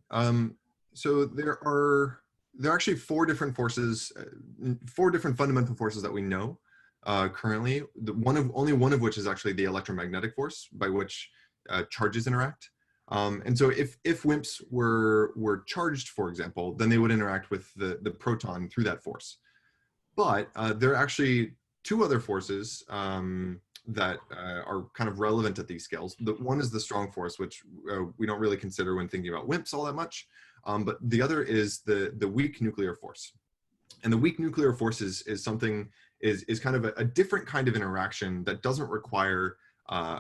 Speaker 2: So there are actually four different forces, four different fundamental forces that we know currently. Only one of which is actually the electromagnetic force by which charges interact. And so if WIMPs were charged, for example, then they would interact with the proton through that force. But there are actually two other forces that are kind of relevant at these scales. The one is the strong force, which we don't really consider when thinking about WIMPs all that much. But the other is the weak nuclear force. And the weak nuclear force is kind of a different kind of interaction that doesn't require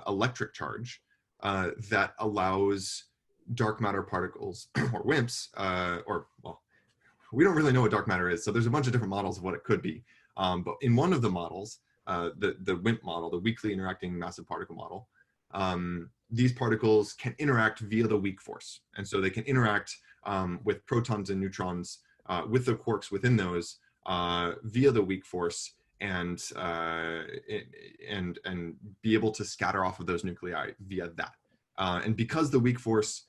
Speaker 2: electric charge, that allows dark matter particles or WIMPs, well, we don't really know what dark matter is, so there's a bunch of different models of what it could be. But in one of the models, the WIMP model, the weakly interacting massive particle model, these particles can interact via the weak force. And so they can interact with protons and neutrons with the quarks within those via the weak force and be able to scatter off of those nuclei via that. And because the weak force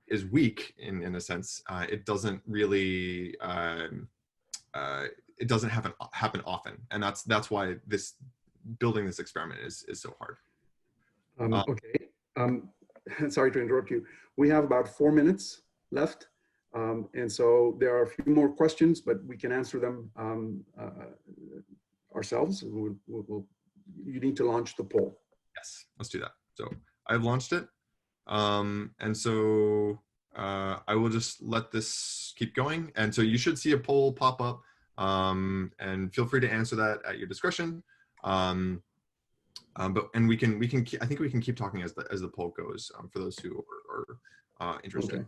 Speaker 2: is weak in a sense, it doesn't really it doesn't happen often, and that's why building this experiment is so hard.
Speaker 1: Okay. Sorry to interrupt you. We have about 4 minutes left. And so there are a few more questions, but we can answer them ourselves. You need to launch the poll.
Speaker 2: Yes, let's do that. So I've launched it. And so I will just let this keep going. And so you should see a poll pop up, and feel free to answer that at your discretion. And we can I think we can keep talking as the poll goes, for those who are interested.
Speaker 1: Okay.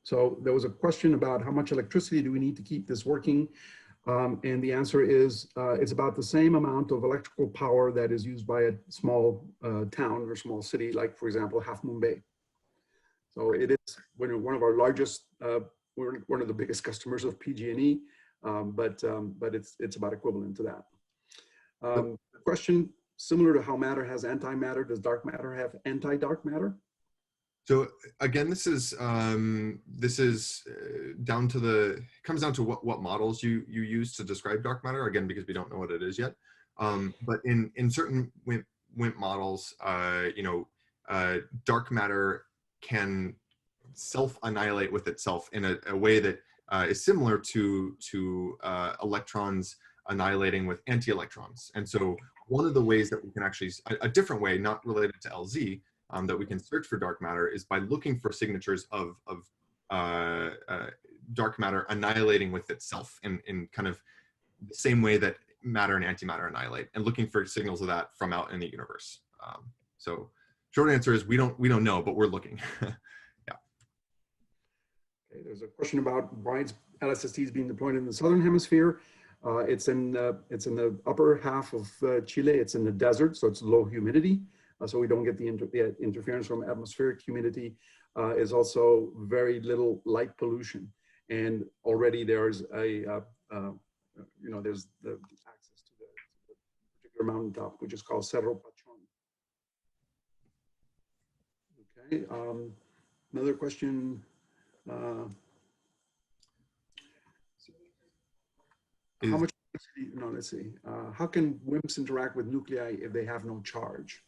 Speaker 1: So there was a question about how much electricity do we need to keep this working? And the answer is it's about the same amount of electrical power that is used by a small town or small city, like, for example, Half Moon Bay. So it is one of our largest, we're one of the biggest customers of PG&E, but it's about equivalent to that. Question similar to how matter has antimatter, does dark matter have anti-dark matter?
Speaker 2: So again, this is down to comes down to what models you use to describe dark matter, again, because we don't know what it is yet. But in certain WIMP models, dark matter can self-annihilate with itself in a way that is similar to electrons annihilating with anti-electrons. And so one of the ways that we can actually, a different way, not related to LZ, that we can search for dark matter is by looking for signatures of dark matter annihilating with itself in kind of the same way that matter and antimatter annihilate, and looking for signals of that from out in the universe. So short answer is we don't know, but we're looking. Yeah.
Speaker 1: Okay, there's a question about why LSST is being deployed in the southern hemisphere. It's in the upper half of Chile. It's in the desert, so it's low humidity. So we don't get the interference from atmospheric humidity. Is also very little light pollution, and already there's there's the access to the particular mountaintop, which is called Cerro Pachon. Okay, another question. How much? No, let's see. How can WIMPs interact with nuclei if they have no charge?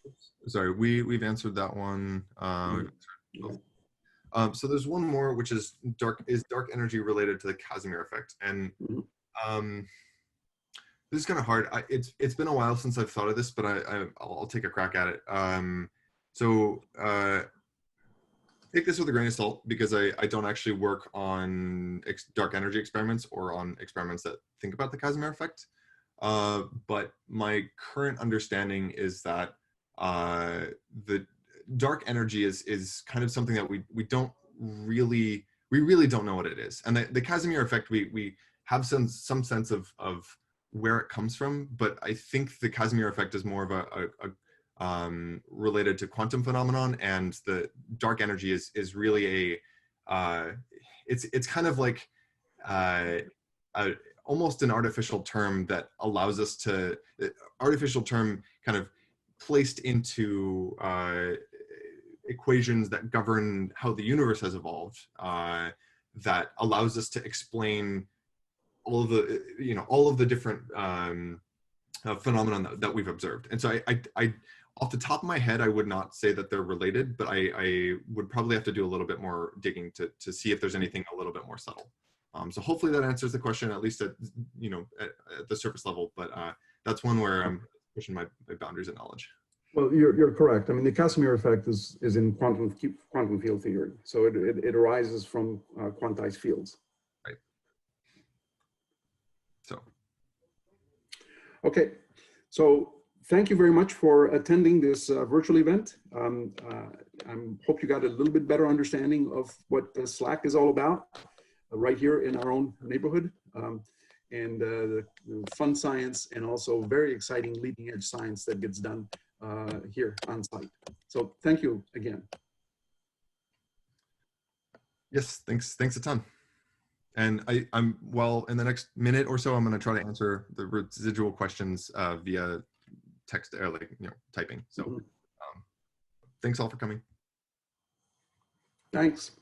Speaker 2: Sorry, we've answered that one. So there's one more, which is dark energy related to the Casimir effect, and this is kind of hard. It's been a while since I've thought of this, but I'll take a crack at it. So take this with a grain of salt, because I don't actually work on dark energy experiments or on experiments that think about the Casimir effect. But my current understanding is that the dark energy is kind of something that we really don't know what it is. And the Casimir effect, we have some sense of where it comes from, but I think the Casimir effect is more of a related to quantum phenomenon, and the dark energy is really it's kind of like almost an artificial term that allows us to, artificial term kind of placed into equations that govern how the universe has evolved, that allows us to explain all of the different phenomenon that we've observed. And so I off the top of my head, I would not say that they're related, but I would probably have to do a little bit more digging to see if there's anything a little bit more subtle. So hopefully that answers the question, at least at the surface level. But that's one where I'm pushing my boundaries of knowledge.
Speaker 1: Well, you're correct. I mean, the Casimir effect is in quantum field theory, so it arises from quantized fields.
Speaker 2: Right. So.
Speaker 1: Okay, so thank you very much for attending this virtual event. I hope you got a little bit better understanding of what the SLAC is all about right here in our own neighborhood. And the fun science and also very exciting leading edge science that gets done here on site. So thank you again.
Speaker 2: Yes, thanks a ton. And well, in the next minute or so, I'm going to try to answer the residual questions via text, like, typing. So thanks all for coming.
Speaker 1: Thanks.